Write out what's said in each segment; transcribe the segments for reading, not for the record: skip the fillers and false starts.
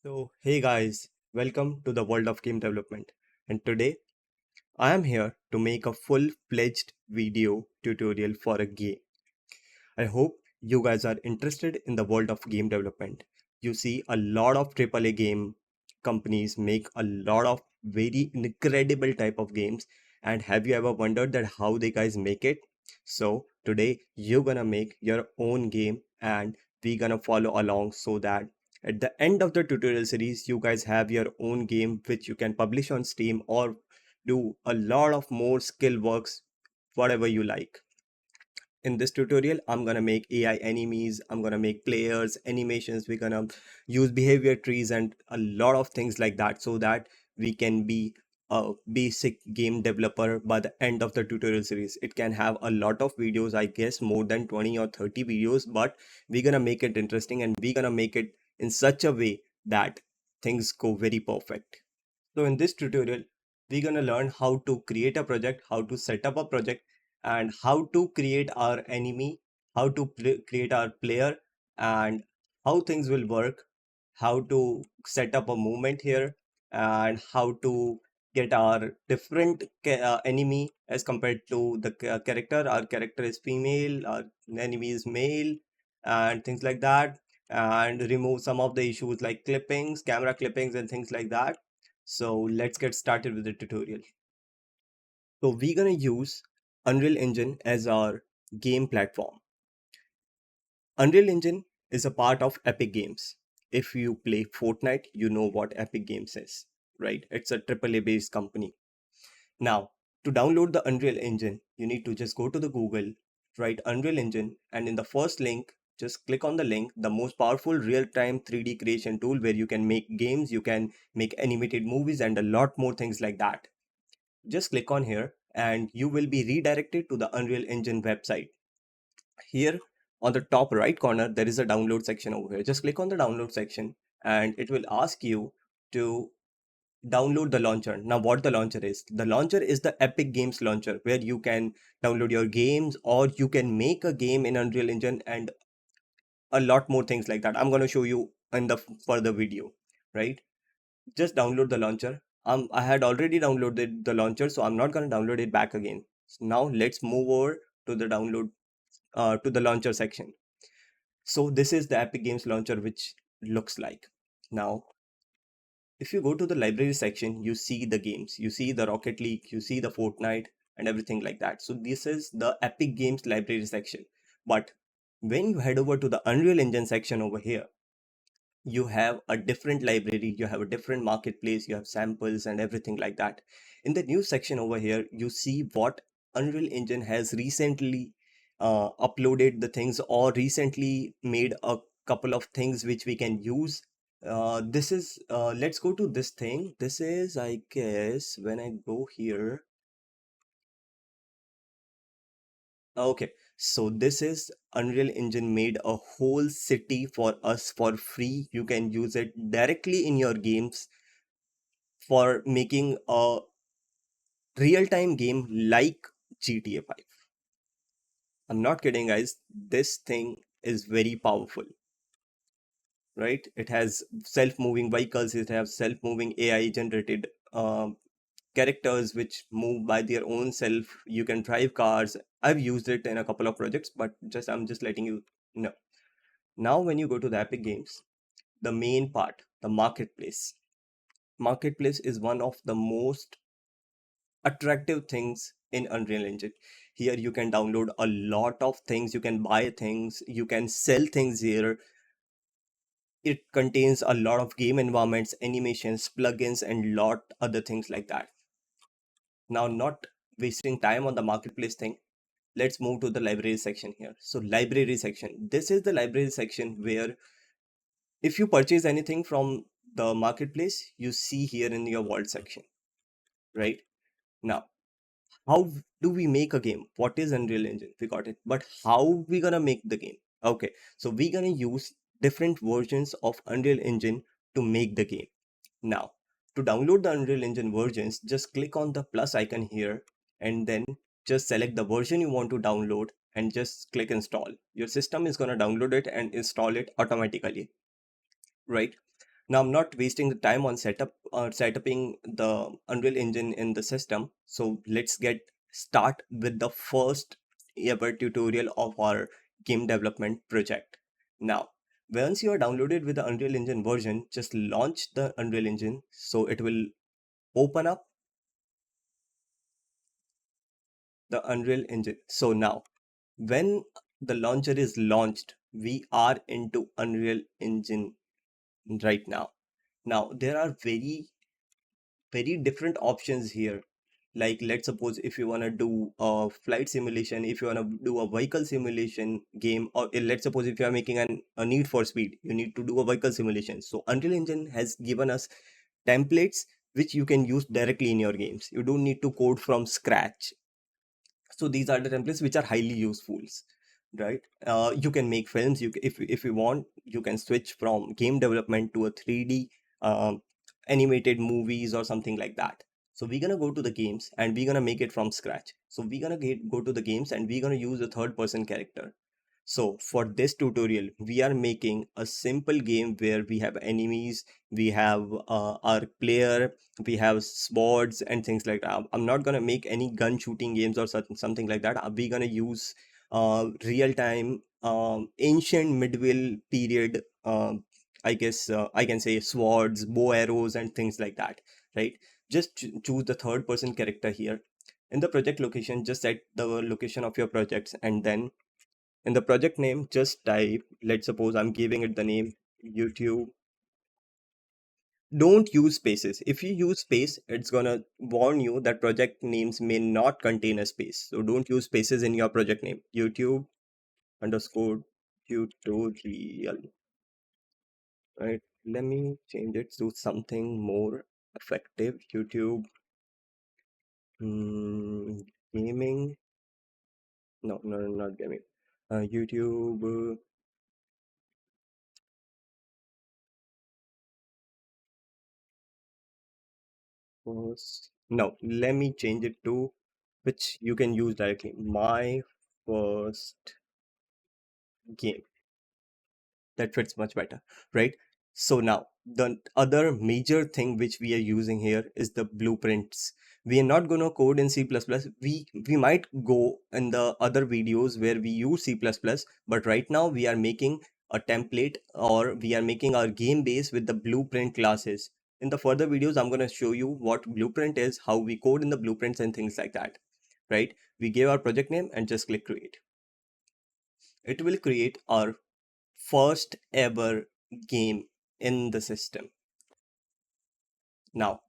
So, hey guys, welcome to the world of game development. And today I am here to make a full-fledged video tutorial for a game. I hope you guys are interested in the world of game development. You see a lot of AAA game companies make a lot of very incredible type of games. And have you ever wondered that how they guys make it? So today you're gonna make your own game and we're gonna follow along so that at the end of the tutorial series you guys have your own game which you can publish on Steam or do a lot of more skill works, whatever you like. In this tutorial I'm gonna make AI enemies, I'm gonna make players, animations, we're gonna use behavior trees and a lot of things like that so that we can be a basic game developer by the end of the tutorial series. It can have a lot of videos, I guess more than 20 or 30 videos, but we're gonna make it interesting and we're gonna make it in such a way that things go very perfect. So in this tutorial, we're going to learn how to create a project, how to set up a project, and how to create our enemy, how to create our player, and how things will work, how to set up a movement here, and how to get our different enemy as compared to the character. Our character is female, our enemy is male, and things like that, and remove some of the issues like clippings, camera clippings, and things like that. So let's get started with the tutorial. So we're gonna use Unreal Engine as our game platform. Unreal Engine is a part of Epic Games. If you play Fortnite, you know what Epic Games is, right? It's a AAA based company. Now, to download the Unreal Engine, you need to just go to the Google, write Unreal Engine, and in the first link, just click on the link, the most powerful real-time 3D creation tool where you can make games, you can make animated movies, and a lot more things like that. Just click on here and you will be redirected to the Unreal Engine website. Here on the top right corner, there is a download section over here. Just click on the download section and it will ask you to download the launcher. Now, what the launcher is? The launcher is the Epic Games launcher where you can download your games or you can make a game in Unreal Engine and a lot more things like that. I'm going to show you in the further video, right? Just download the launcher. I had already downloaded the launcher, so I'm not going to download it back again. So now let's move over to the download to the launcher section. So this is the Epic Games launcher, which looks like. Now, if you go to the library section, you see the games, you see the Rocket League, you see the Fortnite, and everything like that. So this is the Epic Games library section. But when you head over to the Unreal Engine section over here, you have a different library, you have a different marketplace, you have samples and everything like that. In the new section over here, you see what Unreal Engine has recently uploaded the things or recently made a couple of things which we can use. This is let's go to this thing. This is, I guess, when I go here. Okay, so this is Unreal Engine made a whole city for us for free. You can use it directly in your games for making a real-time game like GTA 5. I'm not kidding, guys. This thing is very powerful, right? It has self-moving vehicles, it has self-moving AI generated characters which move by their own self. You can drive cars. I've used it in a couple of projects, but just I'm just letting you know. Now, when you go to the Epic Games, the main part, the marketplace. Marketplace is one of the most attractive things in Unreal Engine. Here you can download a lot of things, you can buy things, you can sell things here. It contains a lot of game environments, animations, plugins, and lot other things like that. Now, not wasting time on the marketplace thing, let's move to the library section here. So library section, this is the library section where if you purchase anything from the marketplace, you see here in your vault section, right? Now, how do we make a game? What is Unreal Engine? We got it. But how we gonna make the game? Okay, so we're gonna use different versions of Unreal Engine to make the game. Now, to download the Unreal Engine versions, just click on the plus icon here and then just select the version you want to download and just click install. Your system is gonna download it and install it automatically, right? Now I'm not wasting the time on setuping the Unreal Engine in the system. So let's get start with the first ever tutorial of our game development project. Now, once you are downloaded with the Unreal Engine version, just launch the Unreal Engine. So it will open up the Unreal Engine. So now, when the launcher is launched, we are into Unreal Engine right now. Now, there are very different options here. Like, let's suppose if you want to do a flight simulation, if you want to do a vehicle simulation game, or let's suppose if you are making a need for speed, you need to do a vehicle simulation. So Unreal Engine has given us templates which you can use directly in your games. You don't need to code from scratch. So these are the templates which are highly useful, right? You can make films. If you want, you can switch from game development to a 3D animated movies or something like that. So we're gonna go to the games and we're gonna make it from scratch. So we're gonna go to the games and we're gonna use a third person character. So for this tutorial, we are making a simple game where we have enemies, we have our player, we have swords and things like that. I'm not gonna make any gun shooting games or something like that. We're gonna use real time, ancient medieval period. I guess I can say swords, bow arrows, and things like that. Right? Just choose the third person character here. In the project location, just set the location of your projects, and then in the project name, just type, let's suppose I'm giving it the name YouTube. Don't use spaces. If you use space, it's gonna warn you that project names may not contain a space. So don't use spaces in your project name. YouTube underscore tutorial. Right. Let me change it to something more effective. YouTube gaming. No, no, not gaming. YouTube first. No, let me change it to which you can use directly. My first game. That fits much better, right? So now the other major thing which we are using here is the blueprints. We are not going to code in C++. We might go in the other videos where we use C++, but right now we are making a template, or we are making our game base with the blueprint classes. In the further videos, I'm going to show you what blueprint is, how we code in the blueprints and things like that, right? We give our project name and just click create. It will create our first ever game in the system. Now,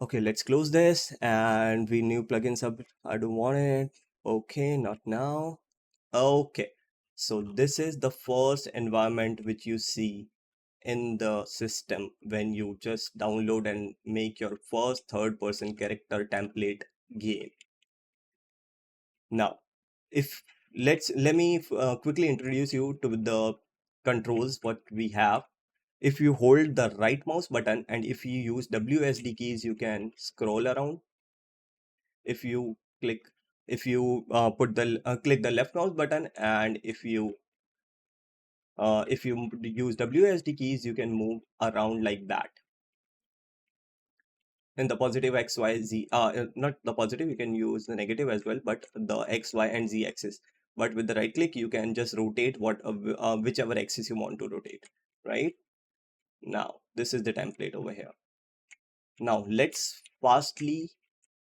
okay, let's close this and we new plugins up. I don't want it. Okay, not now. Okay, so this is the first environment which you see in the system when you just download and make your first third person character template game. Now, if let me quickly introduce you to the controls what we have. If you hold the right mouse button and if you use WSD keys, you can scroll around. If you click, if you put the click the left mouse button, and if you use WSD keys, you can move around like that. In the positive X, Y, Z, not the positive, you can use the negative as well, but the X, Y, and Z axis. But with the right click, you can just rotate whichever axis you want to rotate, right? Now, this is the template over here. Now let's fastly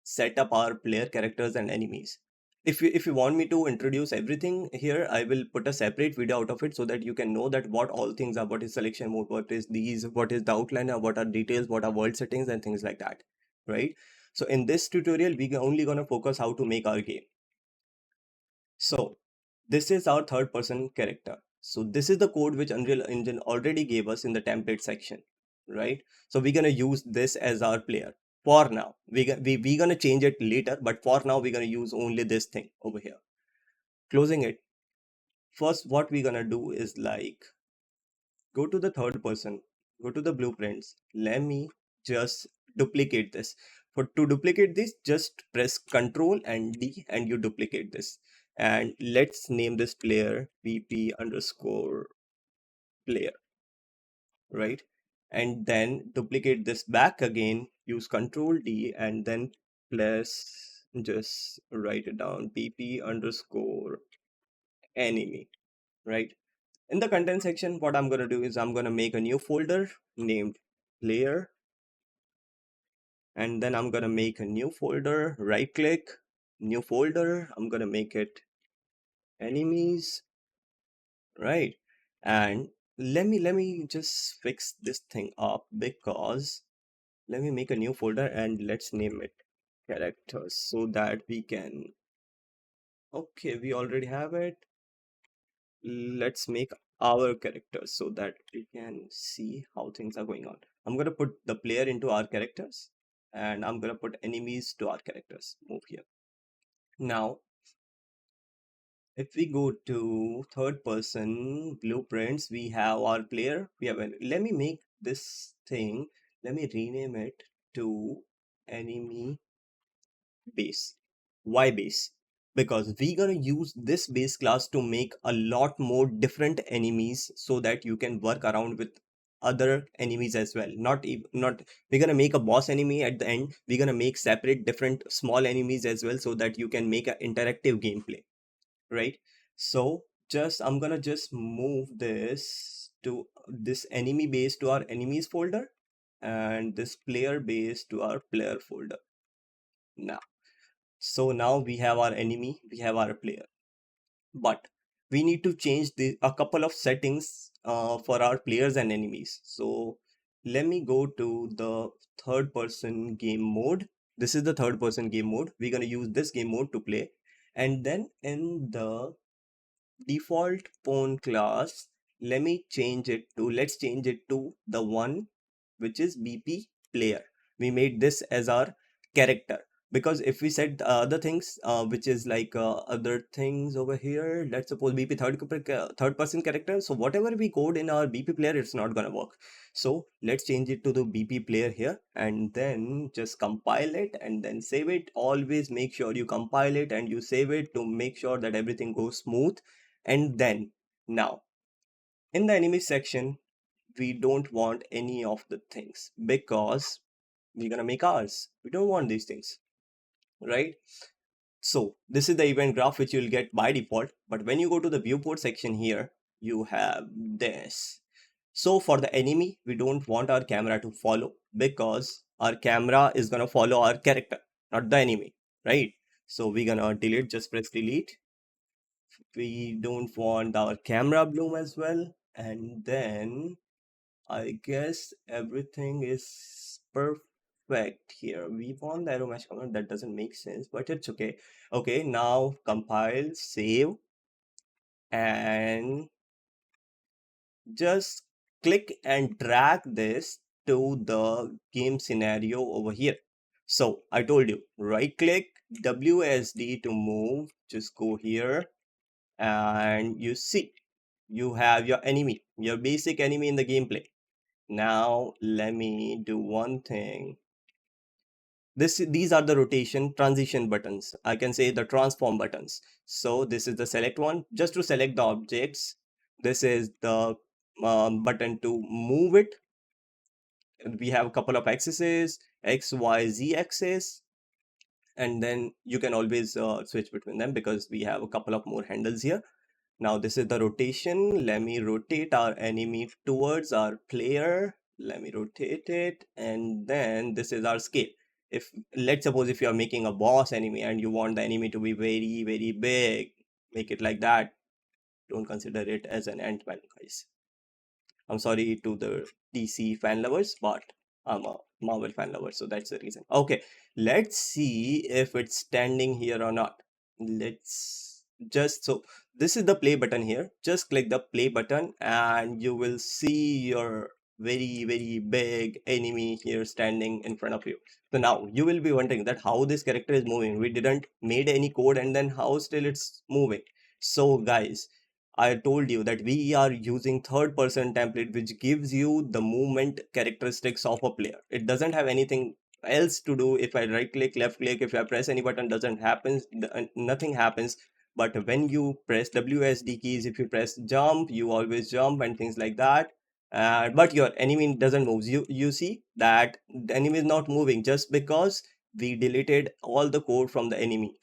set up our player characters and enemies. If you want me to introduce everything here, I will put a separate video out of it so that you can know that what all things are, what is selection mode, what is these, what is the outliner, what are details, what are world settings and things like that, right? So in this tutorial, we are only gonna focus how to make our game. So this is our third person character. So this is the code which Unreal Engine already gave us in the template section, right? So we're gonna use this as our player for now. We're gonna change it later, but for now we're gonna use only this thing over here. Closing it. First, what we're gonna do is like go to the third person, go to the blueprints. Let me just duplicate this. For to duplicate this, just press Control and D and you duplicate this. And let's name this player PP underscore player, right? and then duplicate this back again, use Control D, and then plus just write it down, pp underscore enemy, right? In the content section, what I'm going to do is I'm going to make a new folder named player, and then I'm going to make a new folder, right click, new folder, I'm going to make it enemies, right? And let me just fix this thing up, because let me make a new folder and let's name it characters so that we can, okay, we already have it. Let's make our characters so that we can see how things are going on. I'm going to put the player into our characters, and I'm going to put enemies to our characters. Move here. Now if we go to third person blueprints, we have our player, we have let me make this thing, let me rename it to enemy base. Why base? Because we're gonna use this base class to make a lot more different enemies so that you can work around with other enemies as well. Not we're gonna make a boss enemy at the end, we're gonna make separate different small enemies as well so that you can make an interactive gameplay, right? So just I'm gonna just move this to this enemy base to our enemies folder, and this player base to our player folder. Now we have our enemy, we have our player, but we need to change a couple of settings for our players and enemies. So let me go to the third person game mode. This is the third person game mode. We're going to use this game mode to play, and then in the default pawn class, let's change it to the one which is BP player. We made this as our character, because if we set the other things which is like other things over here, let's suppose BP third person character, so whatever we code in our BP player, it's not gonna work. So let's change it to the BP player here, and then just compile it and then save it. Always make sure you compile it and you save it to make sure that everything goes smooth. And then now in the enemy section, we don't want any of the things because we're gonna make ours. We don't want these things, right? So this is the event graph which you'll get by default, but when you go to the viewport section here, you have this. So for the enemy, we don't want our camera to follow because our camera is gonna follow our character, not the enemy, right? So we're gonna delete, just press delete. We don't want our camera bloom as well, and then I guess everything is perfect here. We want the arrow mesh command, that doesn't make sense, but it's okay. Okay, now compile, save, and just click and drag this to the game scenario over here. So I told you, right click, WSD to move, just go here, and you see, you have your enemy, your basic enemy in the gameplay. Now let me do one thing. These are the rotation transition buttons. I can say the transform buttons. So this is the select one, just to select the objects. This is the button to move it. We have a couple of axes, X, Y, Z axis, and then you can always switch between them because we have a couple of more handles here. Now this is the rotation. Let me rotate our enemy towards our player. Let me rotate it, and then this is our scale. If let's suppose if you are making a boss enemy and you want the enemy to be very, very big, make it like that. Don't consider it as an Ant-Man, guys. I'm sorry to the DC fan lovers, but I'm a Marvel fan lover, so that's the reason. Okay, let's see if it's standing here or not. Let's just, so this is the play button here. Just click the play button and you will see your very, very big enemy here standing in front of you. So now you will be wondering that how this character is moving. We didn't made any code, and then how still it's moving. So guys, I told you that we are using third person template which gives you the movement characteristics of a player. It doesn't have anything else to do. If I right click, left click, if I press any button, doesn't happen, nothing happens. But when you press WSD keys, if you press jump, you always jump and things like that. but your enemy doesn't move. You see that the enemy is not moving just because we deleted all the code from the enemy.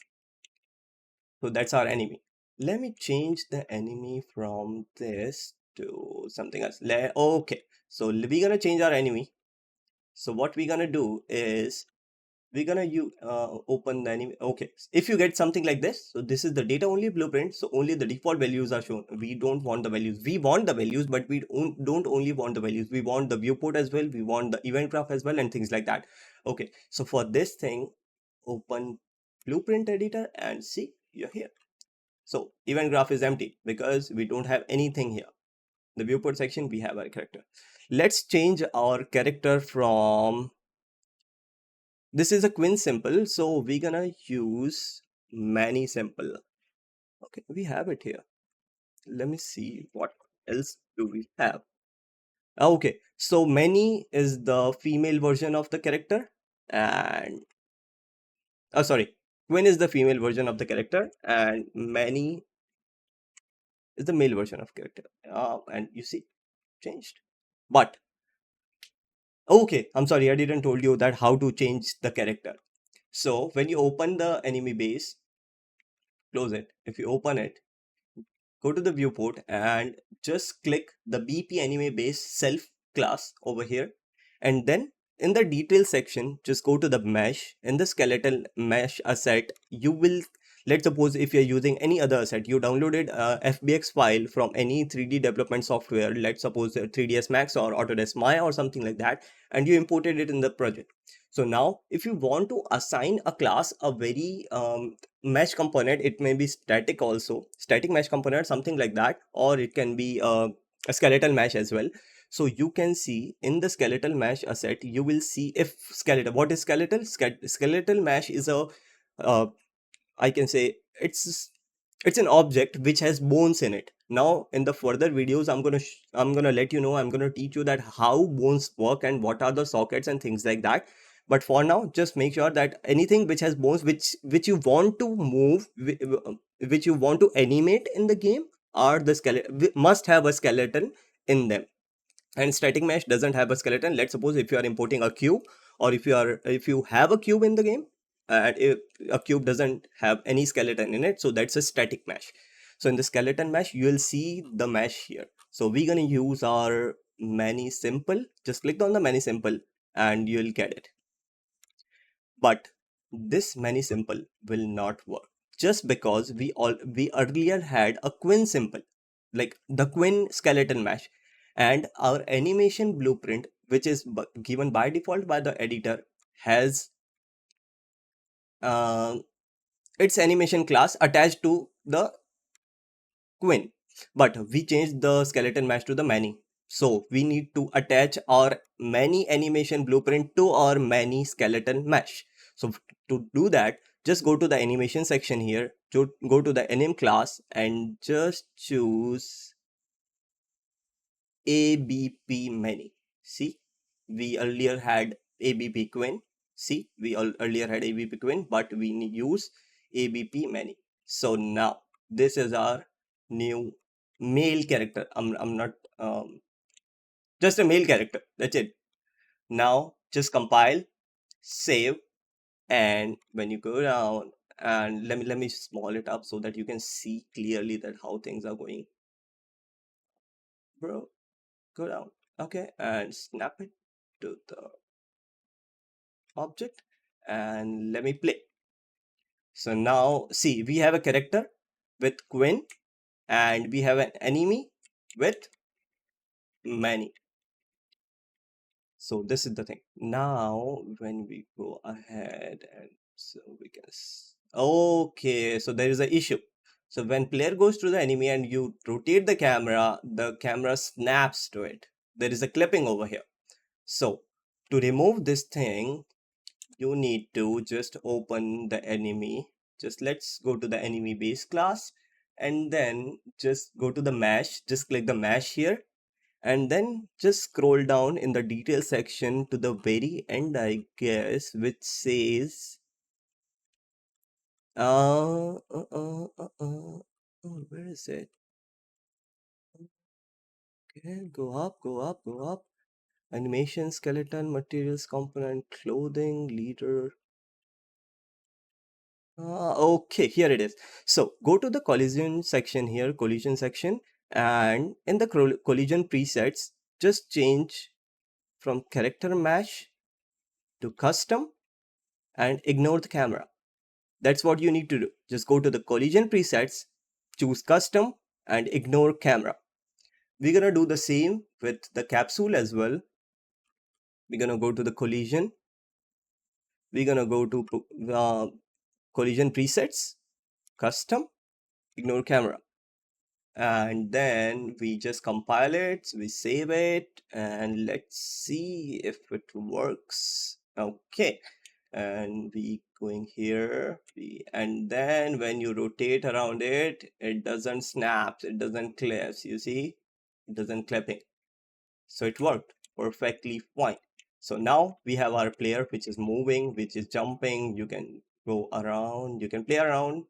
So that's our enemy. Let me change the enemy from this to something else. Okay, so we're gonna change our enemy. So what we're gonna do is we're gonna open the enemy. Okay, if you get something like this, so this is the data only blueprint, so only the default values are shown. We don't want the values. We want the values, but we don't only want the values. We want the viewport as well, we want the event graph as well, and things like that. Okay, so for this thing, open blueprint editor and see, you're here. So event graph is empty because we don't have anything here. The viewport section, we have our character. Let's change our character from, this is a Quinn simple, so we're gonna use many simple. Okay, we have it here. Let me see what else do we have. Okay, so many is the female version of the character, and sorry, Quinn is the female version of the character, and many is the male version of character. And you see, changed. But okay, I'm sorry, I didn't told you that how to change the character. So when you open the enemy base, close it. If you open it, go to the viewport and just click the BP anime base self class over here, and then in the details section just go to the mesh. In the skeletal mesh asset, you will, let's suppose if you're using any other asset, you downloaded a fbx file from any 3D development software, let's suppose 3ds max or autodesk maya or something like that, and you imported it in the project. So now if you want to assign a class a very mesh component, it may be static also, static mesh component, something like that, or it can be a skeletal mesh as well. So you can see in the skeletal mesh asset, you will see if skeletal, what is skeletal? Skeletal mesh is a uh, I can say it's an object which has bones in it. Now in the further videos, I'm gonna let you know, I'm gonna teach you that how bones work and what are the sockets and things like that. But for now, just make sure that anything which has bones, which you want to move, which you want to animate in the game, are the skeleton, must have a skeleton in them. And static mesh doesn't have a skeleton. Let's suppose if you are importing a cube, or if you have a cube in the game, and if a cube doesn't have any skeleton in it, so that's a static mesh. So in the skeleton mesh, you will see the mesh here. So we're going to use our many simple. Just click on the many simple and you'll get it. But this many simple will not work, just because we earlier had a Quinn simple, like the Quinn skeleton mesh, and our animation blueprint, which is given by default by the editor, has uh, its animation class attached to the Quinn. But we changed the skeleton mesh to the many, so we need to attach our many animation blueprint to our many skeleton mesh. So to do that, just go to the animation section here, to go to the anim class and just choose ABP many. See, we earlier had ABP Quinn. See, we earlier had ABP Quinn, but we use ABP many. So now this is our new male character. I'm not just a male character. That's it. Now just compile, save, and when you go down, and let me small it up so that you can see clearly that how things are going. Bro, go down. Okay, and snap it to the object and let me play. So now see, we have a character with Quinn and we have an enemy with many. So this is the thing. Now when we go ahead and so we can okay, so there is an issue. So when player goes to the enemy and you rotate the camera snaps to it. There is a clipping over here. So to remove this thing, you need to just open the enemy. Just let's go to the enemy base class and then just go to the mesh. Just click the mesh here and then just scroll down in the detail section to the very end, I guess, which says uh, uh, uh, uh, uh, oh, where is it? Okay, Okay, go up, go up, go up. Animation, skeleton, materials, component, clothing, leader. Okay, here it is. So go to the collision section here, collision section, and in the collision presets, just change from character mesh to custom and ignore the camera. That's what you need to do. Just go to the collision presets, choose custom and ignore camera. We're gonna do the same with the capsule as well. We're gonna go to the collision. We're gonna go to collision presets, custom, ignore camera. And then we just compile it, we save it, and let's see if it works. Okay, and we going here, and then when you rotate around it, it doesn't snap, it doesn't collapse. You see, it doesn't clapping. So it worked perfectly fine. So now we have our player which is moving, which is jumping. You can go around, you can play around,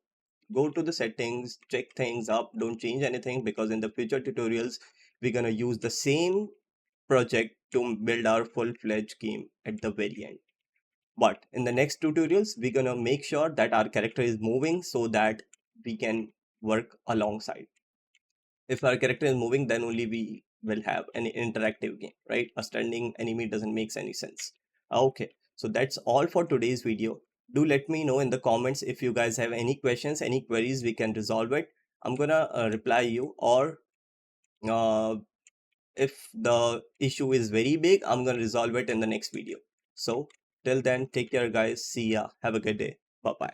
go to the settings, check things up, don't change anything, because in the future tutorials we're gonna use the same project to build our full-fledged game at the very end. But in the next tutorials we're gonna make sure that our character is moving so that we can work alongside. If our character is moving, then only we will have an interactive game, right? A standing enemy doesn't make any sense. Okay, so that's all for today's video. Do let me know in the comments if you guys have any questions, any queries, we can resolve it. I'm gonna reply you, or uh, if the issue is very big, I'm gonna resolve it in the next video. So till then, take care guys, see ya, have a good day, bye bye.